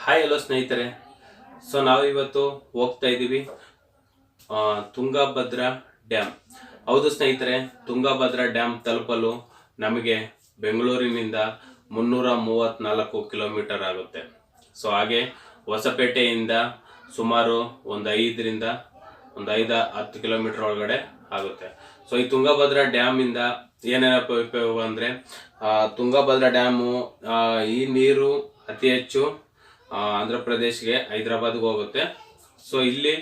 Hi hello ಸ್ನೇಹಿತರೆ. ನಾವಿವತ್ತು ಹೋಗ್ತಾ ಇದ್ದೀವಿ ತುಂಗಭದ್ರಾ ಡ್ಯಾಮ್. ಹೌದು ಸ್ನೇಹಿತರೆ, ತುಂಗಭದ್ರಾ ಡ್ಯಾಮ್ ತಲುಪಲು ನಮಗೆ ಬೆಂಗಳೂರಿನಿಂದ 334 ಕಿಲೋಮೀಟರ್ ಆಗುತ್ತೆ. ಹಾಗೆ ಹೊಸಪೇಟೆಯಿಂದ ಸುಮಾರು ಒಂದು 5-10 ಕಿಲೋಮೀಟರ್ ಒಳಗಡೆ ಆಗುತ್ತೆ. ಈ ತುಂಗಭದ್ರಾ ಡ್ಯಾಮಿಂದ ಏನೇನಪ್ಪ ಉಪಯೋಗ ಅಂದರೆ, ತುಂಗಭದ್ರಾ ಡ್ಯಾಮು ಈ ನೀರು ಅತಿ ಹೆಚ್ಚು ಆಂಧ್ರ ಪ್ರದೇಶ್ಗೆ, ಹೈದರಾಬಾದ್ಗೆ ಹೋಗುತ್ತೆ. ಇಲ್ಲಿ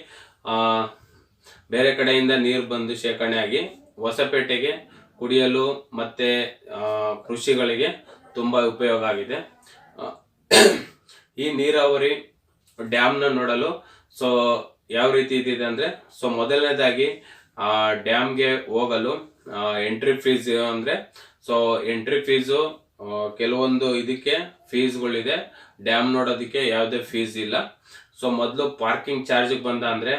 ಬೇರೆ ಕಡೆಯಿಂದ ನೀರು ಬಂದು ಶೇಖರಣೆ ಆಗಿ ಹೊಸಪೇಟೆಗೆ ಕುಡಿಯಲು ಮತ್ತು ಕೃಷಿಗಳಿಗೆ ತುಂಬ ಉಪಯೋಗ ಆಗಿದೆ. ಈ ನೀರಾವರಿ ಡ್ಯಾಮ್ನ ನೋಡಲು ಯಾವ ರೀತಿ ಇದಿದೆ ಅಂದರೆ, ಮೊದಲನೇದಾಗಿ ಡ್ಯಾಮ್ಗೆ ಹೋಗಲು ಎಂಟ್ರಿ ಫೀಸ್ ಅಂದರೆ, ಎಂಟ್ರಿ ಫೀಸು ಕೆಲವೊಂದು ಇದಕ್ಕೆ ಫೀಸ್ಗಳಿದೆ. ಡ್ಯಾಮ್ ನೋಡೋದಕ್ಕೆ ಯಾವುದೇ ಫೀಸ್ ಇಲ್ಲ. ಮೊದಲು ಪಾರ್ಕಿಂಗ್ ಚಾರ್ಜಿಗೆ ಅಂದರೆ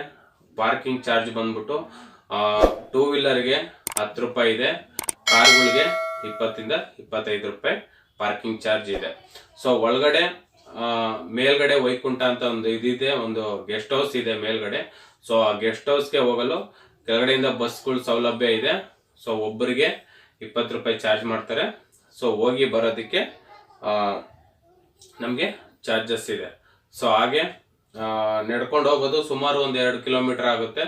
ಪಾರ್ಕಿಂಗ್ ಚಾರ್ಜ್ ಬಂದ್ಬಿಟ್ಟು 2 ವೀಲರ್ಗೆ 10 ರೂಪಾಯಿ ಇದೆ, ಕಾರ್ಗಳಿಗೆ 20-25 ರೂಪಾಯಿ ಪಾರ್ಕಿಂಗ್ ಚಾರ್ಜ್ ಇದೆ. ಒಳಗಡೆ ಮೇಲ್ಗಡೆ ವೈಕುಂಠ ಅಂತ ಒಂದು ಇದಿದೆ, ಒಂದು ಗೆಸ್ಟ್ ಹೌಸ್ ಇದೆ ಮೇಲ್ಗಡೆ. ಆ ಗೆಸ್ಟ್ ಹೌಸ್ಗೆ ಹೋಗಲು ಕೆಳಗಡೆಯಿಂದ ಬಸ್ಗಳ ಸೌಲಭ್ಯ ಇದೆ. ಒಬ್ಬರಿಗೆ 20 ರೂಪಾಯಿ ಚಾರ್ಜ್ ಮಾಡ್ತಾರೆ. ಹೋಗಿ ಬರೋದಕ್ಕೆ ನಮಗೆ ಚಾರ್ಜಸ್ ಇದೆ. ಹಾಗೆ ನಡ್ಕೊಂಡು ಹೋಗೋದು ಸುಮಾರು ಒಂದು 2 ಕಿಲೋಮೀಟರ್ ಆಗುತ್ತೆ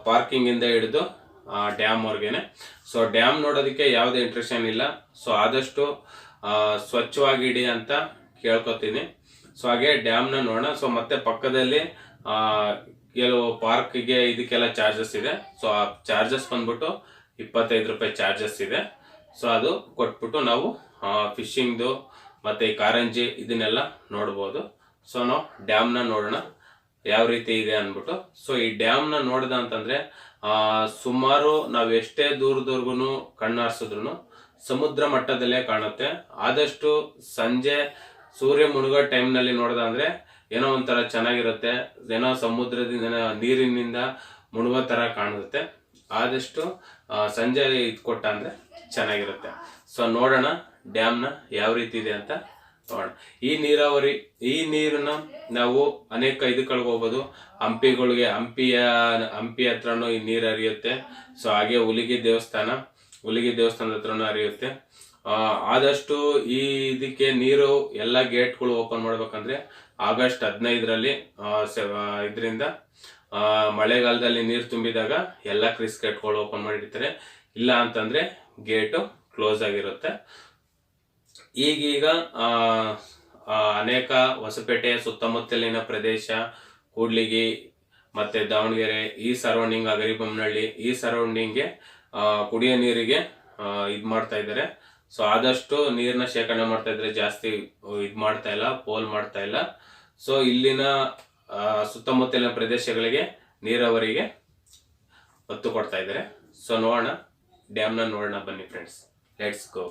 ಪಾರ್ಕಿಂಗ್ ಇಂದ ಹಿಡಿದು ಡ್ಯಾಮ್ ವರ್ಗೇನೆ. ಡ್ಯಾಮ್ ನೋಡೋದಕ್ಕೆ ಯಾವುದೇ ಇಂಟ್ರೆಕ್ಷನ್ ಇಲ್ಲ. ಆದಷ್ಟು ಸ್ವಚ್ಛವಾಗಿ ಇಡಿ ಅಂತ ಕೇಳ್ಕೊತೀನಿ. ಹಾಗೆ ಡ್ಯಾಮ್ನ ನೋಡೋಣ. ಮತ್ತೆ ಪಕ್ಕದಲ್ಲಿ ಕೆಲವು ಪಾರ್ಕ್ಗೆ ಇದಕ್ಕೆಲ್ಲ ಚಾರ್ಜಸ್ ಇದೆ. ಆ ಚಾರ್ಜಸ್ ಬಂದ್ಬಿಟ್ಟು 25 ರೂಪಾಯಿ ಚಾರ್ಜಸ್ ಇದೆ. ಅದು ಕೊಟ್ಬಿಟ್ಟು ನಾವು ಫಿಶಿಂಗ್ದು ಮತ್ತು ಈ ಕಾರಂಜಿ ಇದನ್ನೆಲ್ಲ ನೋಡ್ಬೋದು. ನಾವು ಡ್ಯಾಮ್ನ ನೋಡೋಣ ಯಾವ ರೀತಿ ಇದೆ ಅಂದ್ಬಿಟ್ಟು. ಈ ಡ್ಯಾಮ್ನ ನೋಡ್ದ ಅಂತಂದರೆ, ಸುಮಾರು ನಾವು ಎಷ್ಟೇ ದೂರದವರೆಗೂ ಕಣ್ಣಾರಿಸಿದ್ರು ಸಮುದ್ರ ಮಟ್ಟದಲ್ಲೇ ಕಾಣುತ್ತೆ. ಆದಷ್ಟು ಸಂಜೆ ಸೂರ್ಯ ಮುಳುಗೋ ಟೈಮ್ನಲ್ಲಿ ನೋಡ್ದ ಅಂದರೆ ಏನೋ ಒಂಥರ ಚೆನ್ನಾಗಿರುತ್ತೆ, ಏನೋ ಸಮುದ್ರದಿಂದ ನೀರಿನಿಂದ ಮುಳುಗೋ ಥರ ಕಾಣುತ್ತೆ. ಆದಷ್ಟು ಸಂಜೆ ಕೊಟ್ಟ ಅಂದರೆ ಚೆನ್ನಾಗಿರುತ್ತೆ. ನೋಡೋಣ ಡ್ಯಾಮ್ನ ಯಾವ ರೀತಿ ಇದೆ ಅಂತ ನೋಡೋಣ. ಈ ನೀರನ್ನ ನಾವು ಅನೇಕ ಇದಕ್ಕೆ ಹೋಗ್ಬೋದು. ಹಂಪಿ ಹತ್ರನೂ ಈ ನೀರು ಹರಿಯುತ್ತೆ. ಹಾಗೆ ಹುಲಿಗಿ ದೇವಸ್ಥಾನದ ಹತ್ರನೂ ಹರಿಯುತ್ತೆ. ಆದಷ್ಟು ಈ ಇದಕ್ಕೆ ನೀರು ಎಲ್ಲ ಗೇಟ್ಗಳು ಓಪನ್ ಮಾಡ್ಬೇಕಂದ್ರೆ ಆಗಸ್ಟ್ 15ರಲ್ಲಿ ಇದರಿಂದ ಮಳೆಗಾಲದಲ್ಲಿ ನೀರು ತುಂಬಿದಾಗ ಎಲ್ಲ ಕ್ರಿಸ್ ಗೇಟ್ಗಳು ಓಪನ್ ಮಾಡಿರ್ತಾರೆ. ಇಲ್ಲ ಅಂತಂದ್ರೆ ಗೇಟು ಕ್ಲೋಸ್ ಆಗಿರುತ್ತೆ. ಈಗೀಗ ಅನೇಕ ಹೊಸಪೇಟೆ ಸುತ್ತಮುತ್ತಲಿನ ಪ್ರದೇಶ, ಕೂಡ್ಲಿಗಿ ಮತ್ತೆ ದಾವಣಗೆರೆ ಈ ಸರೌಂಡಿಂಗ್, ಅಗರಿಬೊಮ್ಮನಹಳ್ಳಿ ಈ ಸರೌಂಡಿಂಗ್ಗೆ ಕುಡಿಯೋ ನೀರಿಗೆ ಇದು ಮಾಡ್ತಾ ಇದ್ದಾರೆ. ಆದಷ್ಟು ನೀರನ್ನ ಶೇಖರಣೆ ಮಾಡ್ತಾ ಇದ್ರೆ, ಜಾಸ್ತಿ ಇದು ಮಾಡ್ತಾ ಇಲ್ಲ, ಪೋಲ್ ಮಾಡ್ತಾ ಇಲ್ಲ. ಇಲ್ಲಿನ ಸುತ್ತಮುತ್ತಲಿನ ಪ್ರದೇಶಗಳಿಗೆ ನೀರಾವರಿಗೆ ಒತ್ತು ಕೊಡ್ತಾ ಇದ್ದಾರೆ. ನೋಡೋಣ ಡ್ಯಾಮ್ನ ನೋಡೋಣ ಬನ್ನಿ ಫ್ರೆಂಡ್ಸ್, ಲೆಟ್ಸ್ ಗೋ.